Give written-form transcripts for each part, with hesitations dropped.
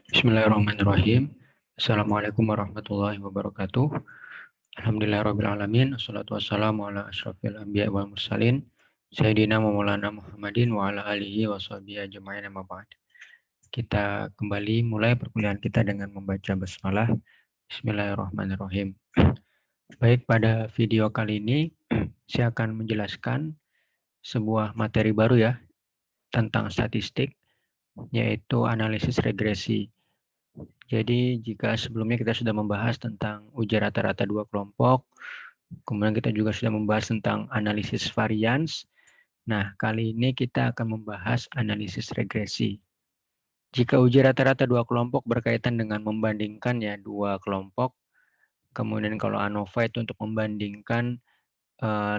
Bismillahirrahmanirrahim. Assalamualaikum warahmatullahi wabarakatuh. Alhamdulillahirrahmanirrahim. Assalatu wassalamu ala ashrafil anbiya wal mursalin. Sayyidina wa maulana Muhammadin wa ala alihi wa sahbihi ajma'in amma ba'd. Kita kembali mulai perkuliahan kita dengan membaca basmalah. Bismillahirrahmanirrahim. Baik, pada video kali ini saya akan menjelaskan sebuah materi baru ya tentang statistik, yaitu analisis regresi. Jadi jika sebelumnya kita sudah membahas tentang ujian rata-rata dua kelompok, kemudian kita juga sudah membahas tentang analisis varians. Nah, kali ini kita akan membahas analisis regresi. Jika ujian rata-rata dua kelompok berkaitan dengan membandingkan ya dua kelompok, kemudian kalau ANOVA itu untuk membandingkan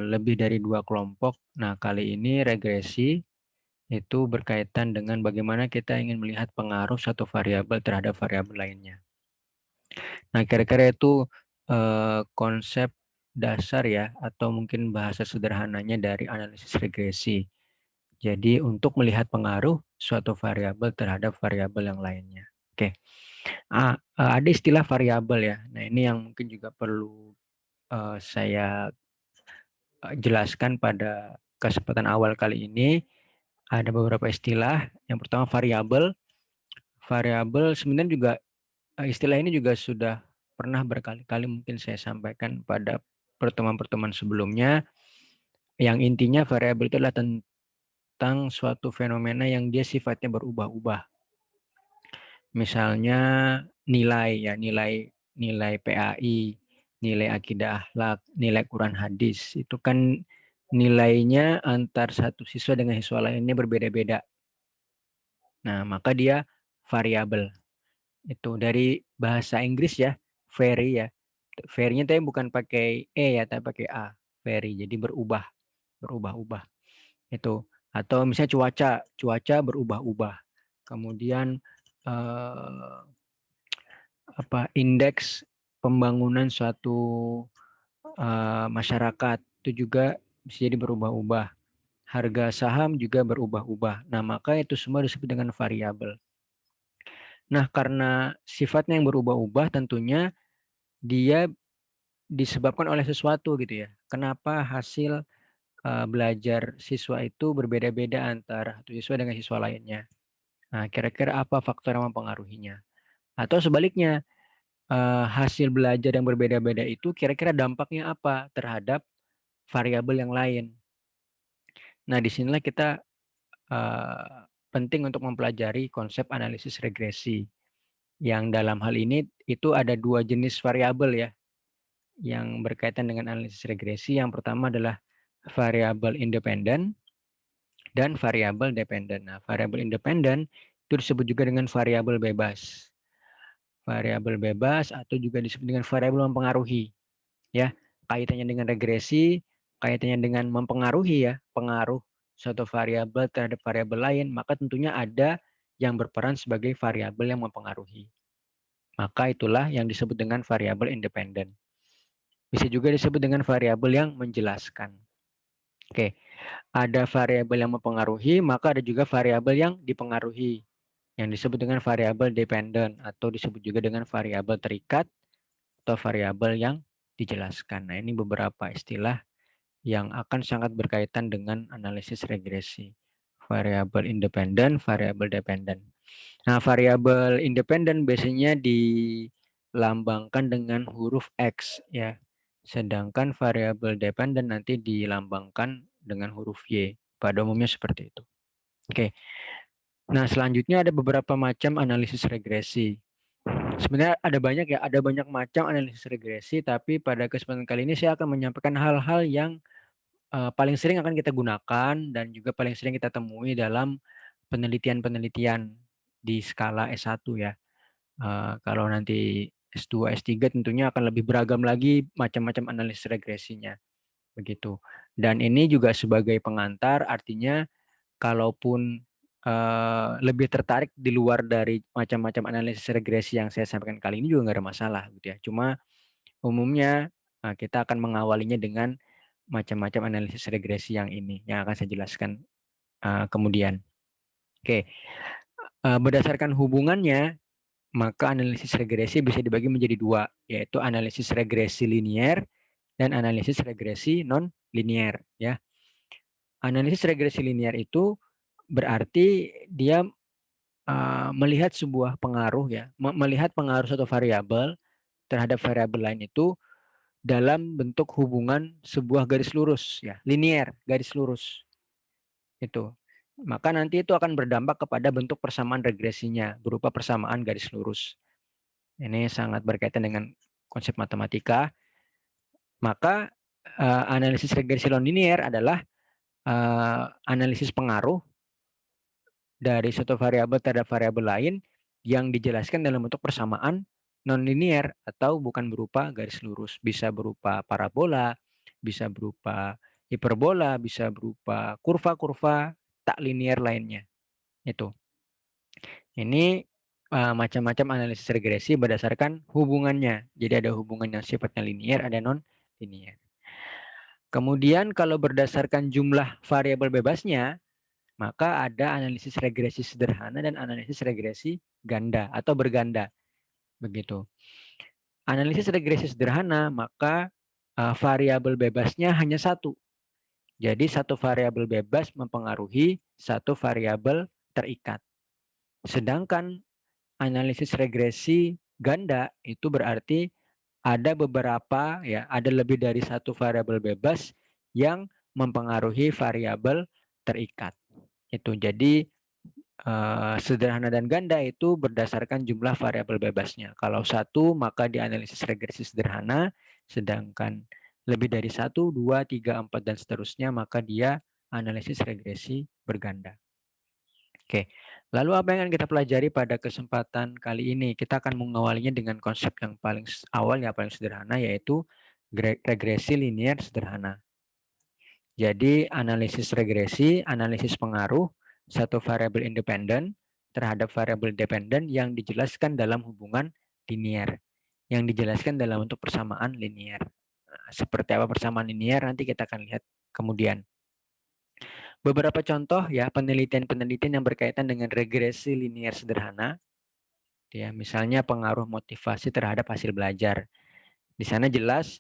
lebih dari dua kelompok. Nah, kali ini regresi itu berkaitan dengan bagaimana kita ingin melihat pengaruh satu variabel terhadap variabel lainnya. Nah, kira-kira itu konsep dasar ya, atau mungkin bahasa sederhananya dari analisis regresi. Jadi, untuk melihat pengaruh suatu variabel terhadap variabel yang lainnya. Oke, ada istilah variabel ya. Nah, ini yang mungkin juga perlu saya jelaskan pada kesempatan awal kali ini. Ada beberapa istilah. Yang pertama variabel. Variabel sebenarnya juga istilah ini juga sudah pernah berkali-kali mungkin saya sampaikan pada pertemuan-pertemuan sebelumnya, yang intinya variabel itu adalah tentang suatu fenomena yang dia sifatnya berubah-ubah. Misalnya nilai ya, nilai PAI, nilai akidah akhlak, nilai Quran hadis, itu kan nilainya antar satu siswa dengan siswa lainnya berbeda-beda. Nah, maka dia variabel. Itu dari bahasa Inggris ya, vary ya. Vary-nya tapi bukan pakai E ya, tapi pakai A. Vary, jadi berubah, berubah-ubah. Itu. Atau misalnya cuaca berubah-ubah. Kemudian indeks pembangunan suatu masyarakat itu juga bisa jadi berubah-ubah. Harga saham juga berubah-ubah. Nah, maka itu semua disebut dengan variabel. Nah, karena sifatnya yang berubah-ubah, tentunya dia disebabkan oleh sesuatu gitu ya. Kenapa hasil belajar siswa itu berbeda-beda antara satu siswa dengan siswa lainnya. Nah, kira-kira apa faktor yang mempengaruhinya? Atau sebaliknya, hasil belajar yang berbeda-beda itu kira-kira dampaknya apa terhadap variabel yang lain. Nah, disinilah kita penting untuk mempelajari konsep analisis regresi. Yang dalam hal ini itu ada dua jenis variabel ya, yang berkaitan dengan analisis regresi. Yang pertama adalah variabel independen dan variabel dependen. Nah, variabel independen itu disebut juga dengan variabel bebas. Variabel bebas atau juga disebut dengan variabel mempengaruhi. Ya, kaitannya dengan regresi, kaitannya dengan mempengaruhi ya, pengaruh suatu variabel terhadap variabel lain, maka tentunya ada yang berperan sebagai variabel yang mempengaruhi. Maka itulah yang disebut dengan variabel independen. Bisa juga disebut dengan variabel yang menjelaskan. Oke, ada variabel yang mempengaruhi, maka ada juga variabel yang dipengaruhi, yang disebut dengan variabel dependen atau disebut juga dengan variabel terikat atau variabel yang dijelaskan. Nah, ini beberapa istilah yang akan sangat berkaitan dengan analisis regresi. Variabel independen, variabel dependen. Nah, variabel independen biasanya dilambangkan dengan huruf X ya. Sedangkan variabel dependen nanti dilambangkan dengan huruf Y. Pada umumnya seperti itu. Oke. Nah, selanjutnya ada beberapa macam analisis regresi. Sebenarnya ada banyak ya, ada banyak macam analisis regresi, tapi pada kesempatan kali ini saya akan menyampaikan hal-hal yang paling sering akan kita gunakan dan juga paling sering kita temui dalam penelitian-penelitian di skala S1 ya. Kalau nanti S2, S3 tentunya akan lebih beragam lagi macam-macam analisis regresinya. Begitu. Dan ini juga sebagai pengantar, artinya kalaupun lebih tertarik di luar dari macam-macam analisis regresi yang saya sampaikan kali ini juga nggak ada masalah gitu ya. Cuma umumnya kita akan mengawalinya dengan macam-macam analisis regresi yang ini yang akan saya jelaskan kemudian. Oke, berdasarkan hubungannya maka analisis regresi bisa dibagi menjadi dua, yaitu analisis regresi linier dan analisis regresi non-linier. Ya. Analisis regresi linier itu berarti dia melihat sebuah pengaruh, ya, melihat pengaruh satu variabel terhadap variabel lain itu dalam bentuk hubungan sebuah garis lurus, ya, linier, garis lurus. Itu. Maka nanti itu akan berdampak kepada bentuk persamaan regresinya berupa persamaan garis lurus. Ini sangat berkaitan dengan konsep matematika. Maka analisis regresi nonlinier adalah analisis pengaruh dari suatu variabel terhadap variabel lain yang dijelaskan dalam bentuk persamaan nonlinier atau bukan berupa garis lurus. Bisa berupa parabola, bisa berupa hiperbola, bisa berupa kurva-kurva tak linier lainnya. Itu. Ini macam-macam analisis regresi berdasarkan hubungannya. Jadi ada hubungan yang sifatnya linier, ada non-linier. Kemudian kalau berdasarkan jumlah variabel bebasnya, maka ada analisis regresi sederhana dan analisis regresi ganda atau berganda. Begitu. Analisis regresi sederhana, maka variabel bebasnya hanya satu. Jadi satu variabel bebas mempengaruhi satu variabel terikat. Sedangkan analisis regresi ganda itu berarti ada beberapa, ya, ada lebih dari satu variabel bebas yang mempengaruhi variabel terikat. Itu jadi sederhana dan ganda itu berdasarkan jumlah variabel bebasnya. Kalau satu maka dianalisis regresi sederhana, sedangkan lebih dari satu, dua, tiga, empat dan seterusnya maka dia analisis regresi berganda. Oke, lalu apa yang akan kita pelajari pada kesempatan kali ini? Kita akan mengawalinya dengan konsep yang paling awal, yang paling sederhana, yaitu regresi linier sederhana. Jadi analisis regresi, analisis pengaruh satu variabel independen terhadap variabel dependen yang dijelaskan dalam hubungan linier, yang dijelaskan dalam bentuk persamaan linier. Nah, seperti apa persamaan linier nanti kita akan lihat kemudian. Beberapa contoh, ya, penelitian-penelitian yang berkaitan dengan regresi linier sederhana, ya, misalnya pengaruh motivasi terhadap hasil belajar. Di sana jelas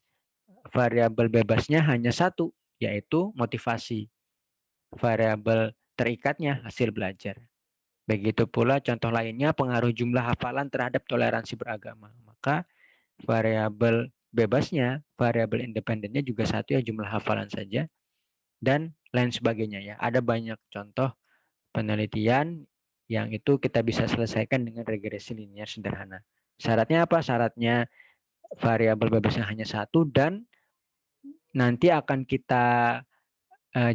variabel bebasnya hanya satu, yaitu motivasi. Variabel terikatnya hasil belajar. Begitu pula contoh lainnya pengaruh jumlah hafalan terhadap toleransi beragama. Maka variabel bebasnya, variabel independennya juga satu, ya, jumlah hafalan saja. Dan lain sebagainya, ya. Ada banyak contoh penelitian yang itu kita bisa selesaikan dengan regresi linier sederhana. Syaratnya apa? Syaratnya variabel bebasnya hanya satu dan nanti akan kita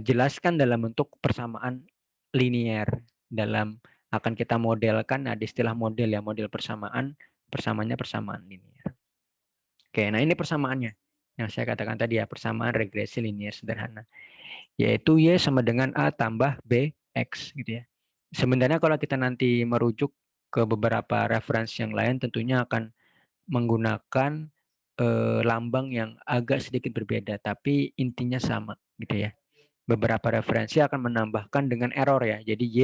jelaskan dalam bentuk persamaan linier. Akan kita modelkan, ada istilah model, ya, model persamaannya persamaan linier. Oke, nah ini persamaannya yang saya katakan tadi, ya, persamaan regresi linier sederhana, yaitu Y sama dengan A tambah BX gitu, ya. Sebenarnya kalau kita nanti merujuk ke beberapa referensi yang lain tentunya akan menggunakan lambang yang agak sedikit berbeda, tapi intinya sama gitu, ya. Beberapa referensi akan menambahkan dengan error, ya. Jadi Y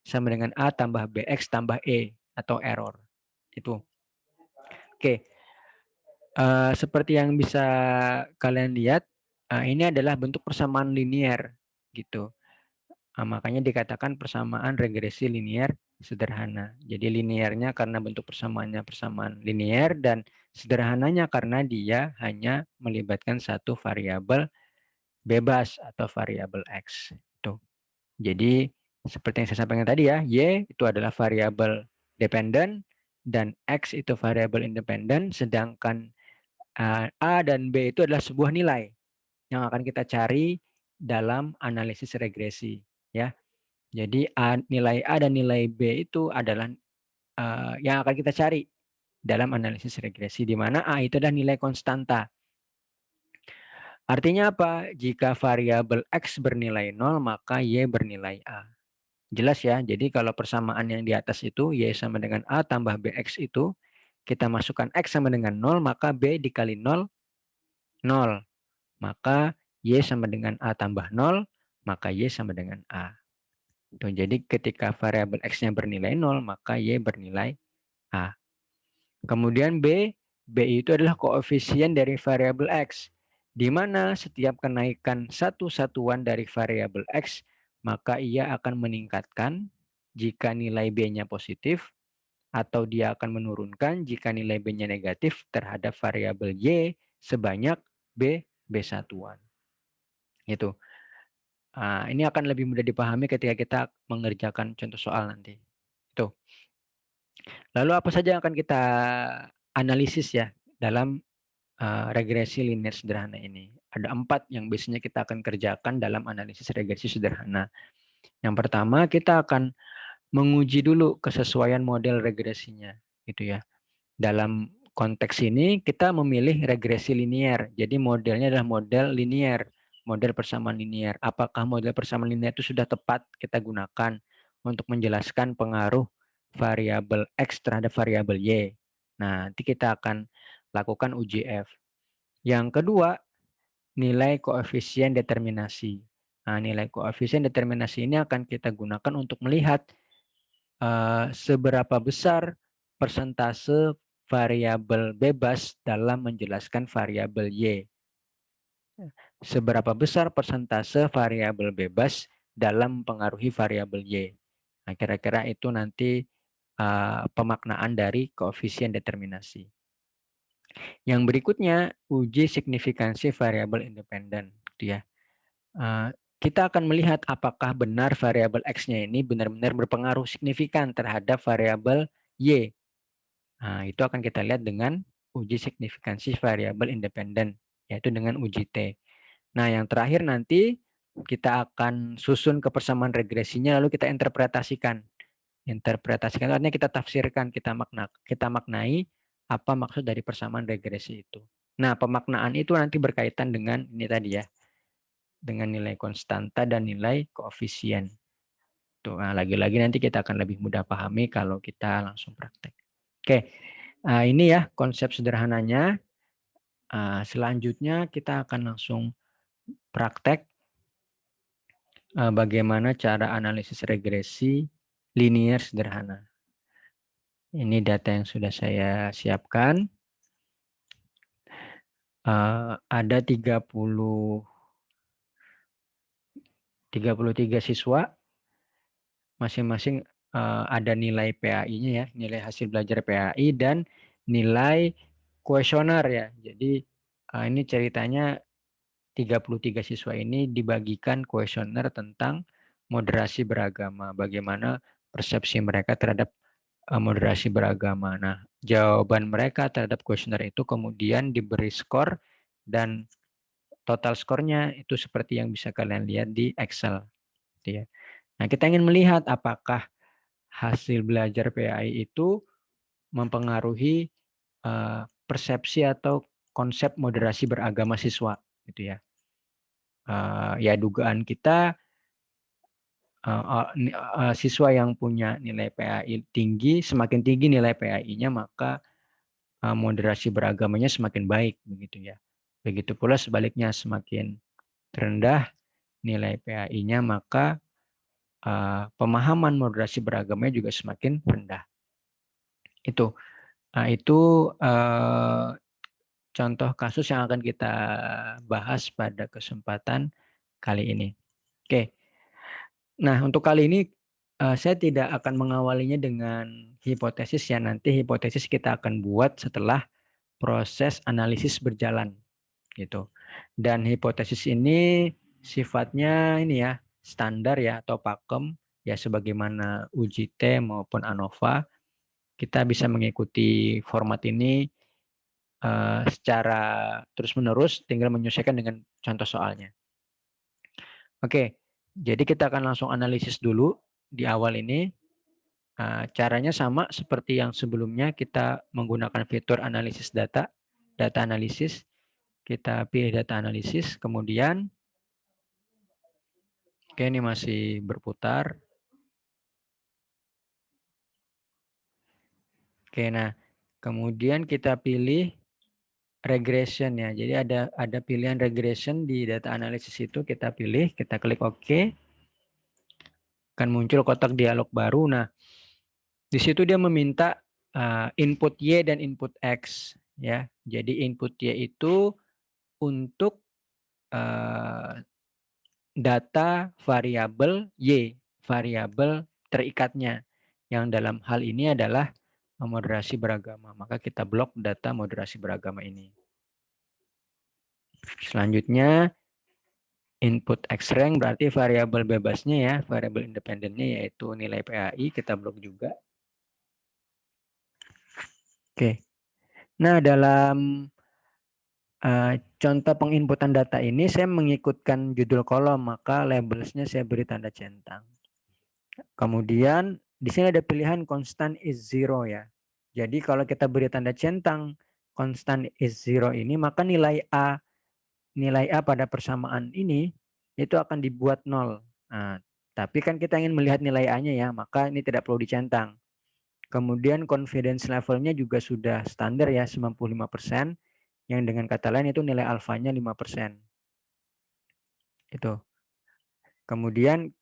sama dengan A tambah BX tambah E atau error. Itu. Oke. Seperti yang bisa kalian lihat, ini adalah bentuk persamaan linier gitu. Makanya dikatakan persamaan regresi linier sederhana. Jadi liniernya karena bentuk persamaannya persamaan linier dan sederhananya karena dia hanya melibatkan satu variabel bebas atau variabel X. Itu. Jadi seperti yang saya sampaikan tadi, ya, Y itu adalah variabel dependen dan X itu variabel independen, sedangkan A dan B itu adalah sebuah nilai yang akan kita cari dalam analisis regresi, ya. Jadi nilai A dan nilai B itu adalah yang akan kita cari dalam analisis regresi, di mana A itu adalah nilai konstanta. Artinya apa? Jika variabel X bernilai 0, maka Y bernilai A. Jelas, ya, jadi kalau persamaan yang di atas itu Y sama dengan A tambah BX itu, kita masukkan X sama dengan 0, maka B dikali 0, 0. Maka Y sama dengan A tambah 0, maka Y sama dengan A. Tuh, jadi ketika variabel X-nya bernilai 0, maka Y bernilai A. Kemudian B itu adalah koefisien dari variabel X, di mana setiap kenaikan satu satuan dari variabel X, maka ia akan meningkatkan jika nilai B-nya positif, atau dia akan menurunkan jika nilai B-nya negatif terhadap variabel Y sebanyak B satuan. Itu. Ini akan lebih mudah dipahami ketika kita mengerjakan contoh soal nanti. Itu. Lalu apa saja yang akan kita analisis ya dalam regresi linear sederhana ini? Ada 4 yang biasanya kita akan kerjakan dalam analisis regresi sederhana. Yang pertama, kita akan menguji dulu kesesuaian model regresinya, gitu ya. Dalam konteks ini kita memilih regresi linear. Jadi modelnya adalah model linear, model persamaan linear. Apakah model persamaan linear itu sudah tepat kita gunakan untuk menjelaskan pengaruh variabel X terhadap variabel Y? Nah, nanti kita akan lakukan uji F. Yang kedua, nilai koefisien determinasi. Nah, nilai koefisien determinasi ini akan kita gunakan untuk melihat seberapa besar persentase variabel bebas dalam menjelaskan variabel Y. Seberapa besar persentase variabel bebas dalam mempengaruhi variabel Y. Nah, kira-kira itu nanti pemaknaan dari koefisien determinasi. Yang berikutnya, uji signifikansi variabel independen. Gitu ya. Kita akan melihat apakah benar variabel X-nya ini benar-benar berpengaruh signifikan terhadap variabel Y. Nah, itu akan kita lihat dengan uji signifikansi variabel independen, yaitu dengan uji T. Nah, yang terakhir nanti kita akan susun kepersamaan regresinya, lalu kita interpretasikan. Interpretasikan artinya kita tafsirkan, kita maknai apa maksud dari persamaan regresi itu. Nah, pemaknaan itu nanti berkaitan dengan ini tadi ya, dengan nilai konstanta dan nilai koefisien. Tuh, nah, lagi-lagi nanti kita akan lebih mudah pahami kalau kita langsung praktek. Oke, ini ya konsep sederhananya. Selanjutnya kita akan langsung praktek bagaimana cara analisis regresi linear sederhana. Ini data yang sudah saya siapkan. Ada 33 siswa, masing-masing ada nilai PAI-nya ya, nilai hasil belajar PAI dan nilai kuesioner ya. Jadi ini ceritanya 33 siswa ini dibagikan kuesioner tentang moderasi beragama, bagaimana persepsi mereka terhadap moderasi beragama. Nah, jawaban mereka terhadap kuesioner itu kemudian diberi skor dan total skornya itu seperti yang bisa kalian lihat di Excel. Gitu ya. Nah, kita ingin melihat apakah hasil belajar PAI itu mempengaruhi persepsi atau konsep moderasi beragama siswa, gitu ya. Ya dugaan kita siswa yang punya nilai PAI tinggi, semakin tinggi nilai PAI-nya maka moderasi beragamanya semakin baik, begitu ya. Begitu pula sebaliknya, semakin rendah nilai PAI-nya maka pemahaman moderasi beragamanya juga semakin rendah. Itu contoh kasus yang akan kita bahas pada kesempatan kali ini. Oke. Nah, untuk kali ini saya tidak akan mengawalinya dengan hipotesis ya. Nanti hipotesis kita akan buat setelah proses analisis berjalan gitu. Dan hipotesis ini sifatnya ini ya, standar ya atau pakem ya, sebagaimana uji T maupun ANOVA. Kita bisa mengikuti format ini secara terus-menerus, tinggal menyesuaikan dengan contoh soalnya. Oke, jadi kita akan langsung analisis dulu di awal ini. Caranya sama seperti yang sebelumnya, kita menggunakan fitur analisis data analisis. Kita pilih data analisis, kemudian oke, ini masih berputar. Oke, nah kemudian kita pilih regression ya. Jadi ada pilihan regression di data analisis itu, kita pilih, kita klik OK. Akan muncul kotak dialog baru. Nah, di situ dia meminta input Y dan input X ya. Jadi input Y itu untuk data variabel Y, variabel terikatnya. Yang dalam hal ini adalah moderasi beragama. Maka kita blok data moderasi beragama ini. Selanjutnya input X-rank berarti variabel bebasnya ya, variabel independennya yaitu nilai PAI, kita blok juga. Oke. Nah, dalam contoh penginputan data ini saya mengikutkan judul kolom, maka labelsnya saya beri tanda centang. Kemudian di sini ada pilihan constant is zero ya. Jadi kalau kita beri tanda centang constant is zero ini, maka nilai A pada persamaan ini itu akan dibuat 0. Nah, tapi kan kita ingin melihat nilai A-nya ya, maka ini tidak perlu dicentang. Kemudian confidence levelnya juga sudah standar ya, 95%. Yang dengan kata lain itu nilai alfanya 5%. Itu. Kemudian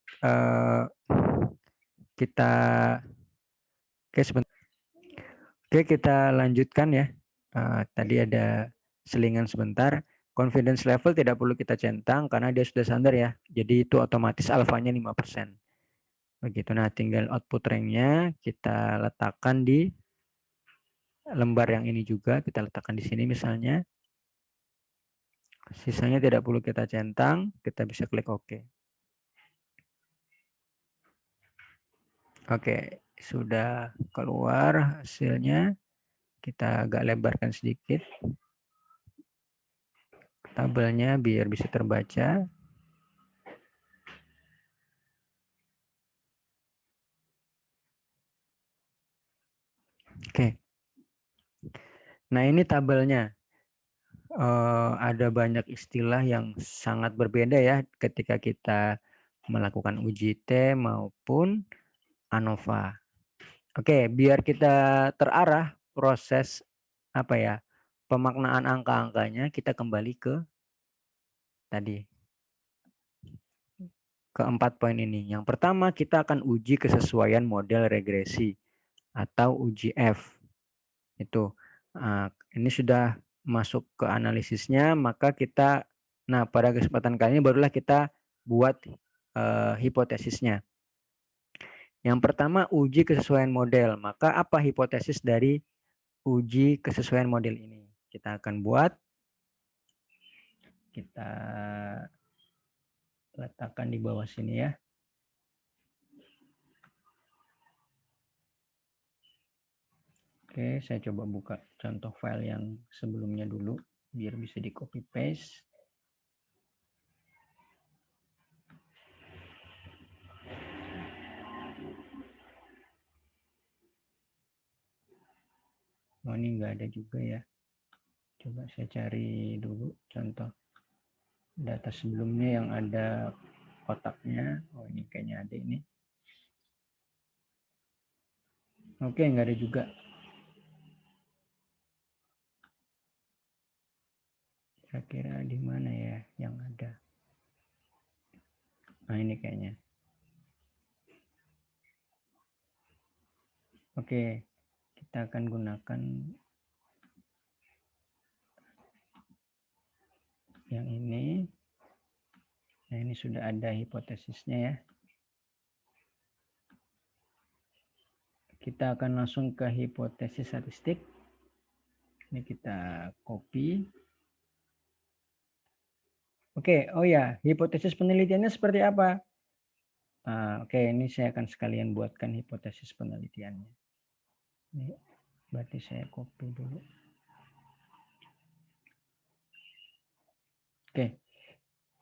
kita kita lanjutkan ya. Tadi ada selingan sebentar. Confidence level tidak perlu kita centang karena dia sudah standar ya. Jadi itu otomatis alfanya 5%. Begitu. Nah, tinggal output ranknya kita letakkan di lembar yang ini juga. Kita letakkan di sini misalnya. Sisanya tidak perlu kita centang. Kita bisa klik OK. Oke, sudah keluar hasilnya. Kita agak lebarkan sedikit tabelnya biar bisa terbaca. Oke. Nah, ini tabelnya. Ada banyak istilah yang sangat berbeda ya ketika kita melakukan uji T maupun ANOVA. Oke, biar kita terarah proses pemaknaan angka-angkanya, kita kembali ke tadi. Keempat poin ini. Yang pertama, kita akan uji kesesuaian model regresi atau uji F. Itu. Ini sudah masuk ke analisisnya, maka kita, pada kesempatan kali ini barulah kita buat hipotesisnya. Yang pertama, uji kesesuaian model. Maka apa hipotesis dari uji kesesuaian model ini? Kita akan buat, kita letakkan di bawah sini ya. Oke, saya coba buka contoh file yang sebelumnya dulu, biar bisa di copy paste. Oh, ini nggak ada juga ya. Coba saya cari dulu contoh data sebelumnya yang ada kotaknya. Oh, ini kayaknya ada ini. Oke, nggak ada juga. Saya kira di mana ya yang ada. Nah, ini kayaknya. Oke, kita akan gunakan yang ini. Nah, ini sudah ada hipotesisnya ya. Kita akan langsung ke hipotesis statistik. Ini kita copy. Oke, oh ya, hipotesis penelitiannya seperti apa? Oke, ini saya akan sekalian buatkan hipotesis penelitiannya. Ini berarti saya copy dulu. Oke,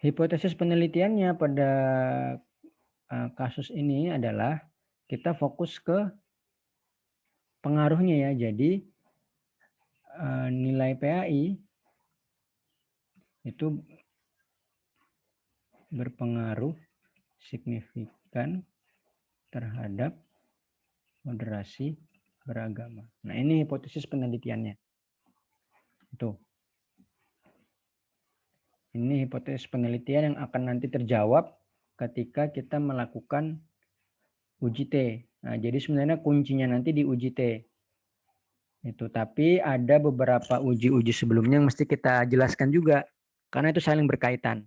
hipotesis penelitiannya pada kasus ini adalah kita fokus ke pengaruhnya ya. Jadi nilai PAI itu berpengaruh signifikan terhadap moderasi beragama. Nah, ini hipotesis penelitiannya. Itu. Ini hipotesis penelitian yang akan nanti terjawab ketika kita melakukan uji T. Nah, jadi sebenarnya kuncinya nanti di uji T. Itu, tapi ada beberapa uji-uji sebelumnya yang mesti kita jelaskan juga karena itu saling berkaitan.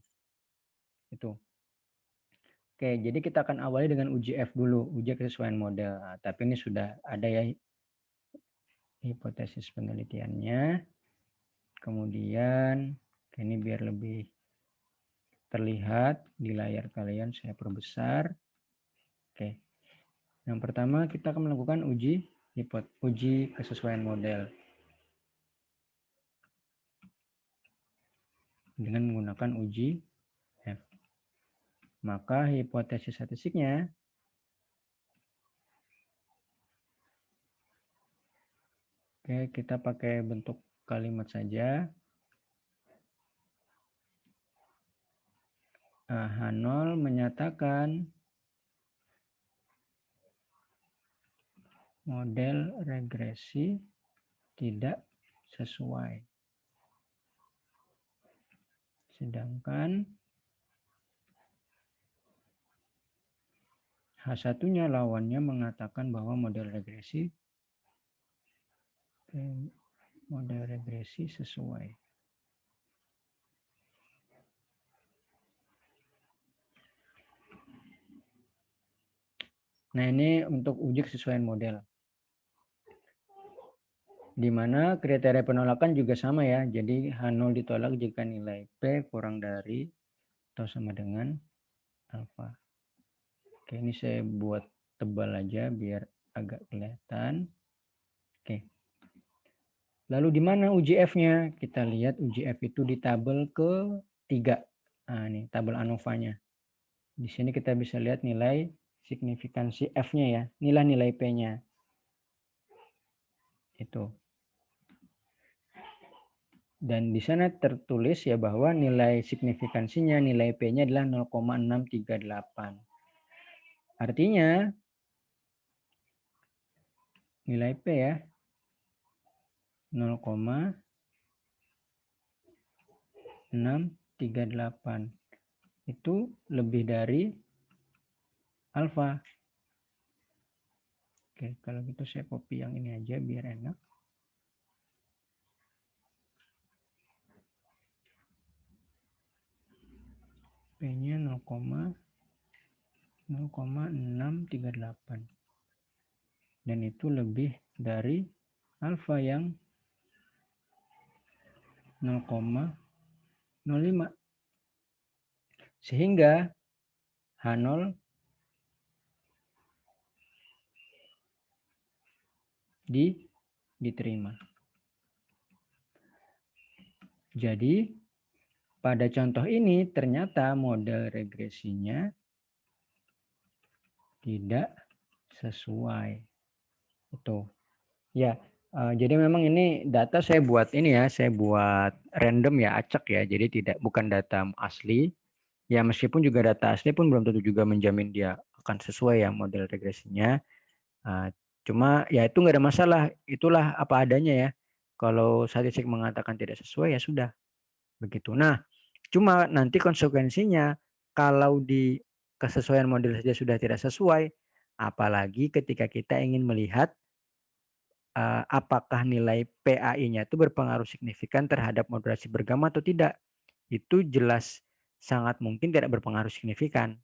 Itu. Oke, jadi kita akan awali dengan uji F dulu, uji kesesuaian model. Nah, tapi ini sudah ada ya hipotesis penelitiannya. Kemudian ini biar lebih terlihat di layar kalian saya perbesar. Oke. Yang pertama kita akan melakukan uji kesesuaian model dengan menggunakan uji F. Maka hipotesis statistiknya kita pakai bentuk kalimat saja. H0 menyatakan model regresi tidak sesuai. Sedangkan H1-nya lawannya mengatakan bahwa model regresi sesuai. Nah, ini untuk uji kesesuaian model. Di mana kriteria penolakan juga sama ya. Jadi H0 ditolak jika nilai P kurang dari atau sama dengan alfa. Oke, ini saya buat tebal aja biar agak kelihatan. Oke. Lalu di mana uji F-nya? Kita lihat uji F itu di tabel ke-3. Nah, ini tabel ANOVA-nya. Di sini kita bisa lihat nilai signifikansi F-nya ya, nilai P-nya. Itu. Dan di sana tertulis ya bahwa nilai signifikansinya, nilai P-nya adalah 0,638. Artinya nilai P ya 0,638 itu lebih dari alfa. Oke, kalau gitu saya copy yang ini aja biar enak. P-nya 0,638. Dan itu lebih dari alfa yang 0,05. Sehingga H0 diterima. Jadi pada contoh ini ternyata model regresinya tidak sesuai. Itu. Ya, jadi memang ini data saya buat ini ya, saya buat random ya, acak ya. Jadi bukan data asli. Ya meskipun juga data asli pun belum tentu juga menjamin dia akan sesuai ya model regresinya. Cuma ya itu nggak ada masalah. Itulah apa adanya ya. Kalau statistik mengatakan tidak sesuai ya sudah. Begitu. Nah, cuma nanti konsekuensinya kalau di kesesuaian model saja sudah tidak sesuai, apalagi ketika kita ingin melihat apakah nilai PAI-nya itu berpengaruh signifikan terhadap moderasi bergama atau tidak. Itu jelas sangat mungkin tidak berpengaruh signifikan.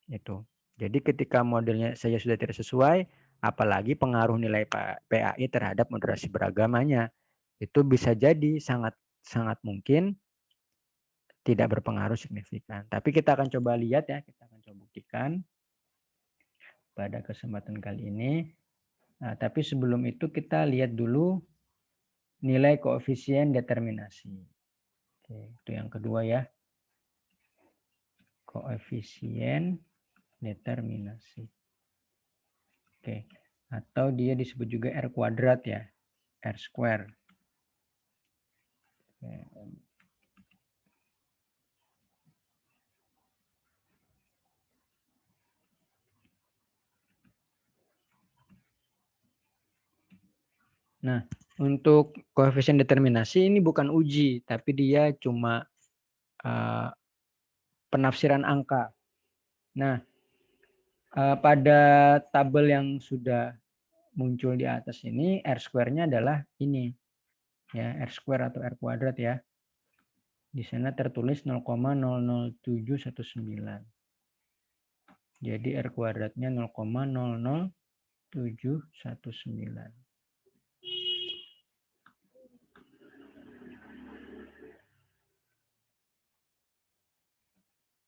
Itu. Jadi ketika modelnya saja sudah tidak sesuai, apalagi pengaruh nilai PAI terhadap moderasi beragamanya, itu bisa jadi sangat mungkin tidak berpengaruh signifikan. Tapi kita akan coba lihat ya, kita akan coba buktikan pada kesempatan kali ini. Nah, tapi sebelum itu kita lihat dulu nilai koefisien determinasi. Oke, itu yang kedua ya. Koefisien determinasi. Oke, atau dia disebut juga R kuadrat ya, R square. Oke. Nah, untuk koefisien determinasi ini bukan uji, tapi dia cuma penafsiran angka. Nah, pada tabel yang sudah muncul di atas ini R square-nya adalah ini. Ya, R square atau R kuadrat ya. Di sana tertulis 0,00719. Jadi R kuadratnya 0,00719.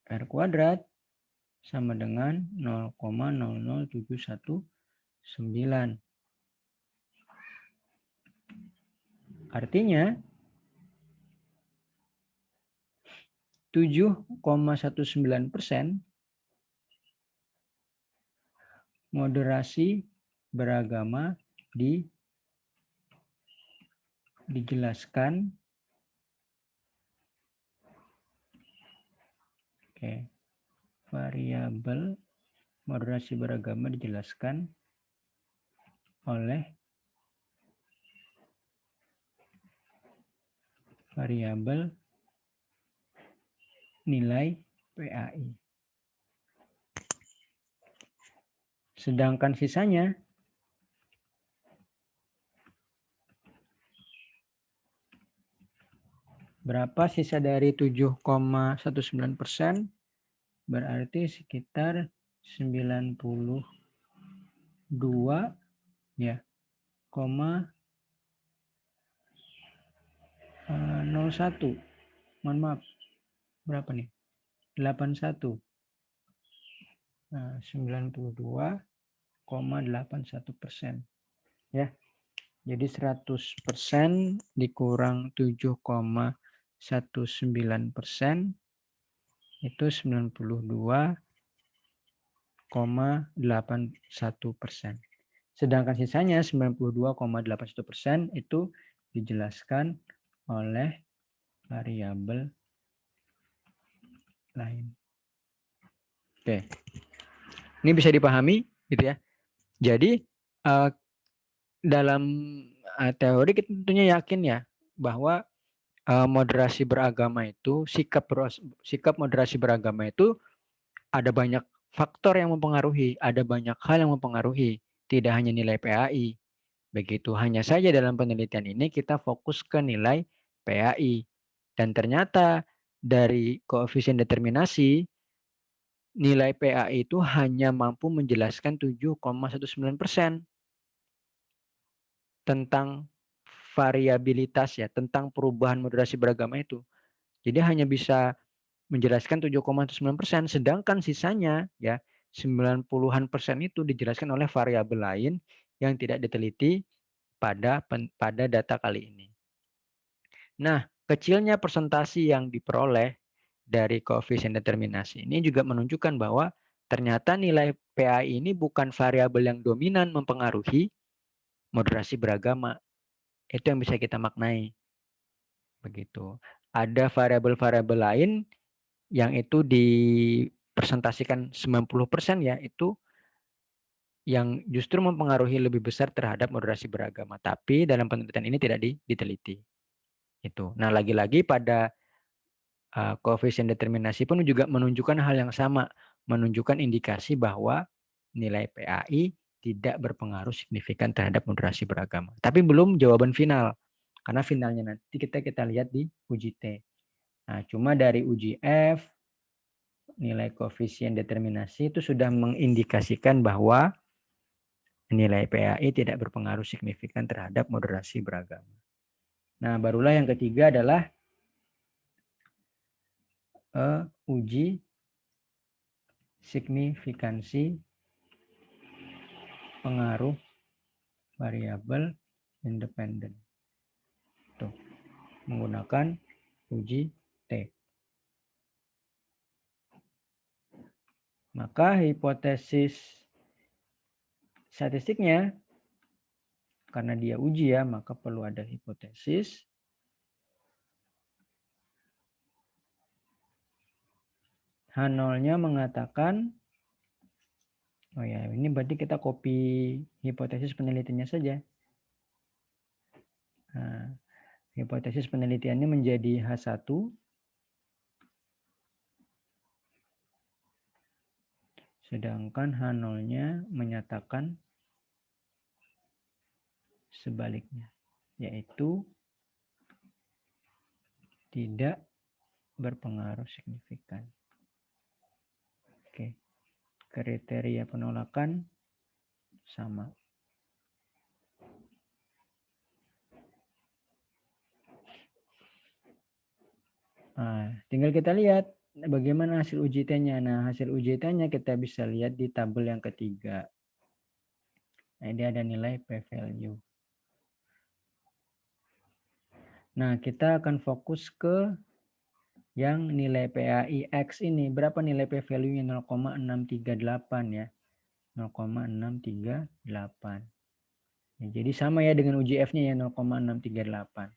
R kuadrat sama dengan 0,00719. Artinya 7,19% moderasi beragama dijelaskan variabel moderasi beragama dijelaskan oleh variabel nilai PAI. Sedangkan sisanya berapa sisa dari 7,19%? Berarti sekitar 92 ya, 01. Mohon maaf. Berapa nih? 81. 92,81%. Ya. Jadi 100% dikurang 7,19% itu 92,81%. Sedangkan sisanya 92,81% itu dijelaskan oleh variabel lain. Oke. Ini bisa dipahami gitu ya. Jadi dalam teori kita tentunya yakin ya bahwa moderasi beragama itu, sikap moderasi beragama itu ada banyak faktor yang mempengaruhi, ada banyak hal yang mempengaruhi, tidak hanya nilai PAI. Begitu, hanya saja dalam penelitian ini kita fokus ke nilai PAI. Dan ternyata dari koefisien determinasi, nilai PAI itu hanya mampu menjelaskan 7,19% tentang variabilitas ya, tentang perubahan moderasi beragama itu. Jadi hanya bisa menjelaskan 7,9%, sedangkan sisanya ya 90-an% itu dijelaskan oleh variabel lain yang tidak diteliti pada data kali ini. Nah, kecilnya persentase yang diperoleh dari koefisien determinasi ini juga menunjukkan bahwa ternyata nilai PAI ini bukan variabel yang dominan mempengaruhi moderasi beragama. Itu yang bisa kita maknai. Begitu. Ada variabel-variabel lain yang itu dipresentasikan 90% ya, itu yang justru mempengaruhi lebih besar terhadap moderasi beragama. Tapi dalam penelitian ini tidak diteliti. Itu. Nah, lagi-lagi pada koefisien determinasi pun juga menunjukkan hal yang sama, menunjukkan indikasi bahwa nilai PAI tidak berpengaruh signifikan terhadap moderasi beragama. Tapi belum jawaban final, karena finalnya nanti kita lihat di uji T. Nah, cuma dari uji F, nilai koefisien determinasi itu sudah mengindikasikan bahwa nilai PAI tidak berpengaruh signifikan terhadap moderasi beragama. Nah, barulah yang ketiga adalah uji signifikansi pengaruh variabel independen. Tuh, menggunakan uji T. Maka hipotesis statistiknya, karena dia uji ya, maka perlu ada hipotesis. H0-nya mengatakan, oh ya, ini berarti kita copy hipotesis penelitiannya saja. Nah, hipotesis penelitiannya menjadi H1. Sedangkan H0-nya menyatakan sebaliknya, yaitu tidak berpengaruh signifikan. Oke, kriteria penolakan sama. Nah, tinggal kita lihat bagaimana hasil uji T-nya. Nah, hasil uji T-nya kita bisa lihat di tabel yang ketiga. Nah, ini ada nilai p-value. Nah, kita akan fokus ke yang nilai PAI X ini. Berapa nilai p-value-nya? 0,638 ya. 0,638. Ya, jadi sama ya dengan uji F-nya ya 0,638.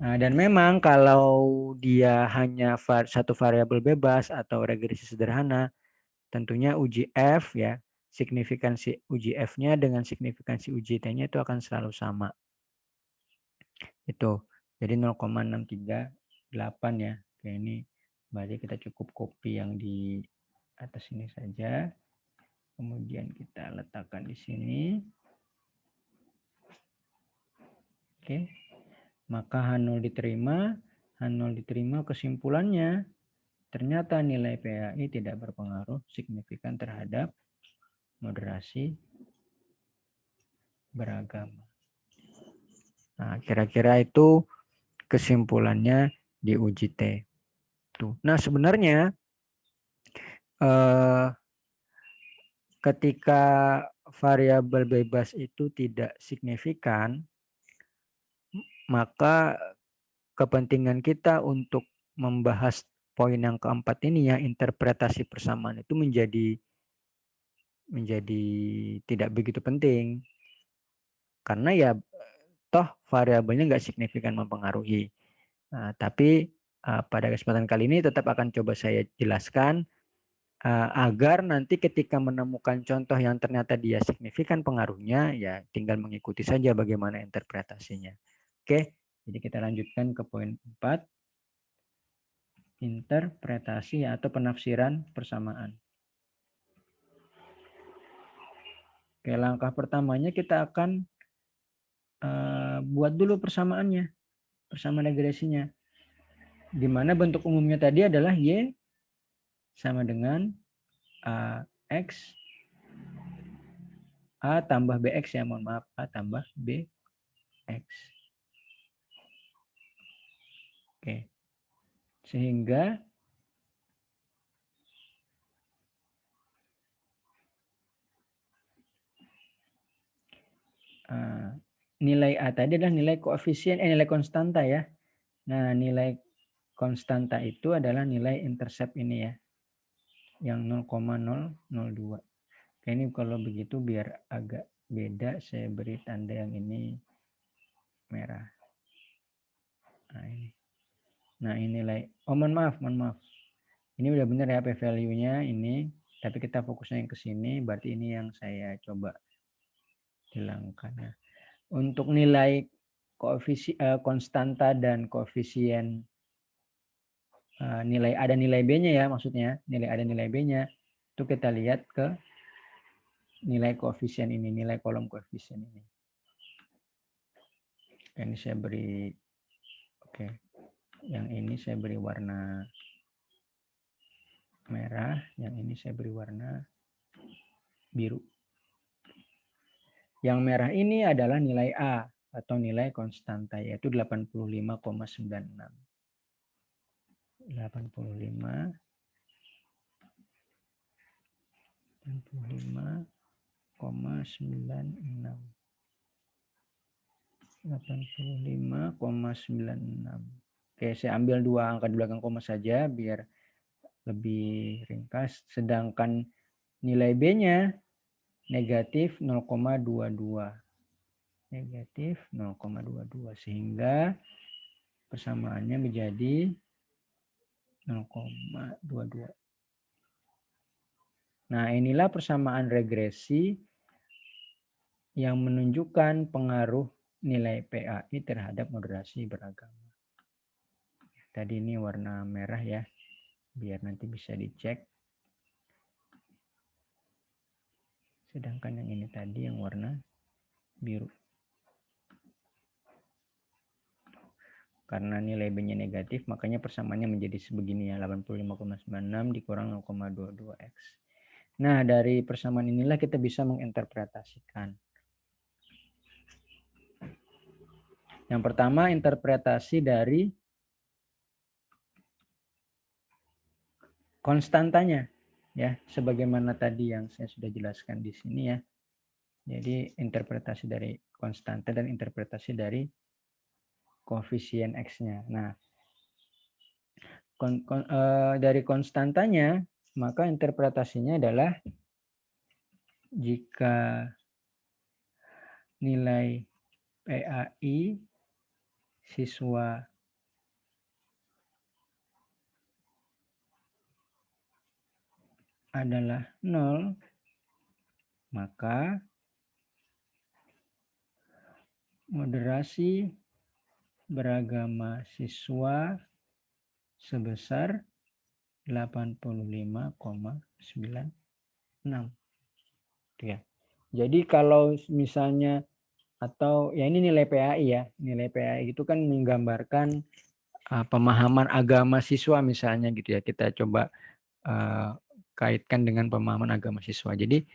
Nah, dan memang kalau dia hanya satu variabel bebas atau regresi sederhana, tentunya uji F ya, signifikansi uji F-nya dengan signifikansi uji T-nya itu akan selalu sama. Itu. Jadi 0,638 ya. Oke, ini berarti kita cukup copy yang di atas ini saja. Kemudian kita letakkan di sini. Oke. Maka H0 diterima, H0 diterima, kesimpulannya ternyata nilai PAI tidak berpengaruh signifikan terhadap moderasi beragama. Nah, kira-kira itu kesimpulannya di uji T. Tuh. Nah, sebenarnya ketika variabel bebas itu tidak signifikan, maka kepentingan kita untuk membahas poin yang keempat ini ya, interpretasi persamaan itu menjadi tidak begitu penting. Karena ya toh variabelnya nggak signifikan mempengaruhi. Nah, tapi pada kesempatan kali ini tetap akan coba saya jelaskan agar nanti ketika menemukan contoh yang ternyata dia signifikan pengaruhnya, ya tinggal mengikuti saja bagaimana interpretasinya. Oke, jadi kita lanjutkan ke poin 4. Interpretasi atau penafsiran persamaan. Oke, langkah pertamanya kita akan buat dulu persamaannya, persamaan regresinya. Di mana bentuk umumnya tadi adalah Y sama dengan X A tambah BX ya, mohon maaf, A tambah BX. Oke. Sehingga nilai A tadi adalah nilai koefisien, nilai konstanta ya. Nah, nilai konstanta itu adalah nilai intercept ini ya, yang 0,002. Oke, ini kalau begitu biar agak beda, saya beri tanda yang ini merah. Nah, ini. Nah, ini nilai. Oh, mohon maaf. Ini udah benar ya p-value-nya ini, tapi kita fokusnya yang ke sini, berarti ini yang saya coba hilangkan ya. Untuk nilai konstanta dan koefisien ada nilai B-nya ya, maksudnya ada nilai B-nya, itu kita lihat ke nilai koefisien ini, nilai kolom koefisien ini. Ini saya beri, oke, yang ini saya beri warna merah, yang ini saya beri warna biru. Yang merah ini adalah nilai A atau nilai konstanta, yaitu 85,96. 85,96. 85,96. Oke, saya ambil dua angka di belakang koma saja biar lebih ringkas. Sedangkan nilai B-nya negatif 0,22. Negatif 0,22. Sehingga persamaannya menjadi 0,22. Nah, inilah persamaan regresi yang menunjukkan pengaruh nilai PAI terhadap moderasi beragama. Tadi ini warna merah ya, biar nanti bisa dicek. Sedangkan yang ini tadi yang warna biru. Karena nilai B-nya negatif, makanya persamaannya menjadi sebegini ya, 85,96 dikurang 0,22X. Nah, dari persamaan inilah kita bisa menginterpretasikan. Yang pertama, interpretasi dari konstantanya. Ya, sebagaimana tadi yang saya sudah jelaskan di sini ya. Jadi, interpretasi dari konstanta dan interpretasi dari koefisien X-nya. Nah, dari konstantanya, maka interpretasinya adalah jika nilai PAI siswa adalah 0, maka moderasi beragama siswa sebesar 85,96. Ya. Jadi kalau misalnya atau ya ini nilai PAI ya. Nilai PAI itu kan menggambarkan pemahaman agama siswa misalnya gitu ya. Kita coba kaitkan dengan pemahaman agama siswa. Jadi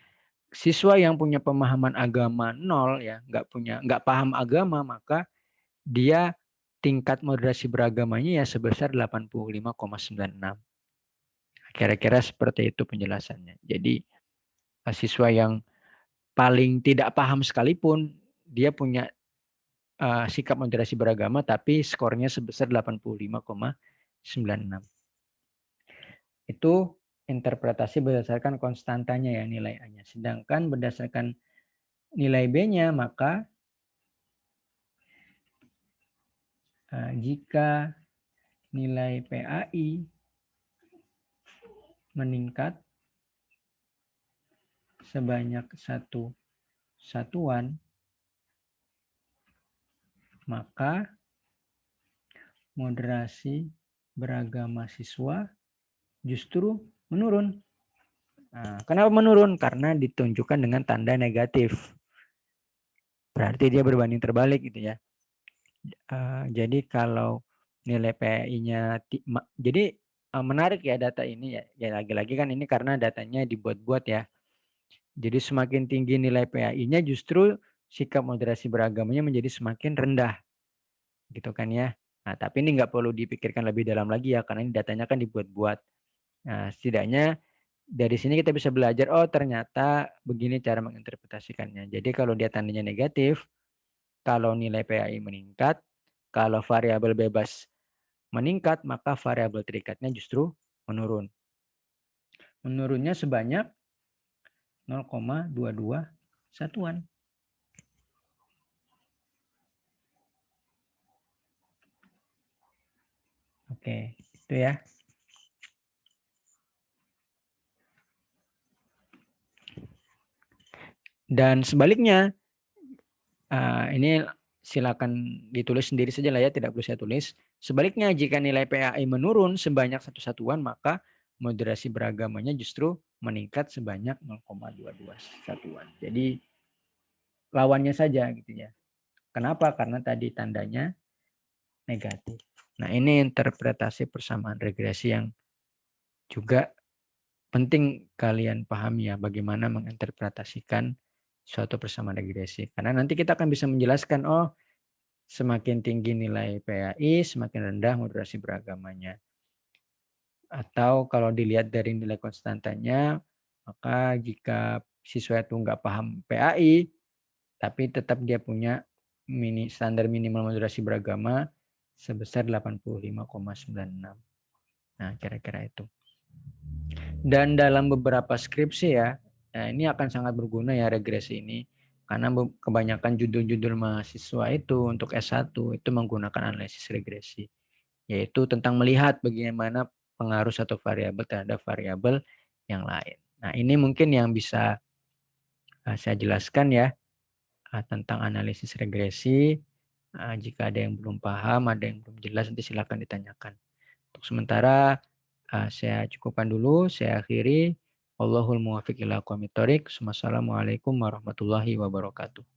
siswa yang punya pemahaman agama 0 ya, nggak paham agama, maka dia tingkat moderasi beragamanya ya sebesar 85,96. Kira-kira seperti itu penjelasannya. Jadi siswa yang paling tidak paham sekalipun dia punya sikap moderasi beragama tapi skornya sebesar 85,96. Itu interpretasi berdasarkan konstantanya ya, nilai A-nya. Sedangkan berdasarkan nilai B-nya, maka jika nilai PAI meningkat sebanyak 1 satuan, maka moderasi beragama siswa justru menurun. Nah, kenapa menurun? Karena ditunjukkan dengan tanda negatif. Berarti dia berbanding terbalik gitu ya. Jadi kalau nilai PAI-nya, jadi menarik ya data ini ya. Ya lagi-lagi kan ini karena datanya dibuat-buat ya. Jadi semakin tinggi nilai PAI-nya justru sikap moderasi beragamanya menjadi semakin rendah. Gitu kan ya. Nah, tapi ini nggak perlu dipikirkan lebih dalam lagi ya, karena ini datanya kan dibuat-buat. Nah, setidaknya dari sini kita bisa belajar, oh ternyata begini cara menginterpretasikannya. Jadi kalau dia tandanya negatif, kalau nilai PAI meningkat, kalau variabel bebas meningkat, maka variabel terikatnya justru menurun. Menurunnya sebanyak 0,22 satuan. Oke, itu ya. Dan sebaliknya, ini silakan ditulis sendiri saja lah ya, tidak perlu saya tulis. Sebaliknya, jika nilai PAI menurun sebanyak 1 satuan, maka moderasi beragamanya justru meningkat sebanyak 0,22 satuan. Jadi lawannya saja gitu ya. Kenapa? Karena tadi tandanya negatif. Nah, ini interpretasi persamaan regresi yang juga penting kalian pahami ya, bagaimana menginterpretasikan suatu persamaan regresi. Karena nanti kita akan bisa menjelaskan, oh semakin tinggi nilai PAI, semakin rendah moderasi beragamanya. Atau kalau dilihat dari nilai konstantanya, maka jika siswa itu nggak paham PAI, tapi tetap dia punya standar minimal moderasi beragama sebesar 85,96. Nah, kira-kira itu. Dan dalam beberapa skripsi ya, nah ini akan sangat berguna ya regresi ini. Karena kebanyakan judul-judul mahasiswa itu untuk S1 itu menggunakan analisis regresi. Yaitu tentang melihat bagaimana pengaruh satu variabel terhadap variabel yang lain. Nah, ini mungkin yang bisa saya jelaskan ya tentang analisis regresi. Jika ada yang belum paham, ada yang belum jelas, nanti silakan ditanyakan. Untuk sementara saya cukupkan dulu, saya akhiri. Wallahul muwaffiq ila aqwamit thoriq. Wassalamualaikum warahmatullahi wabarakatuh.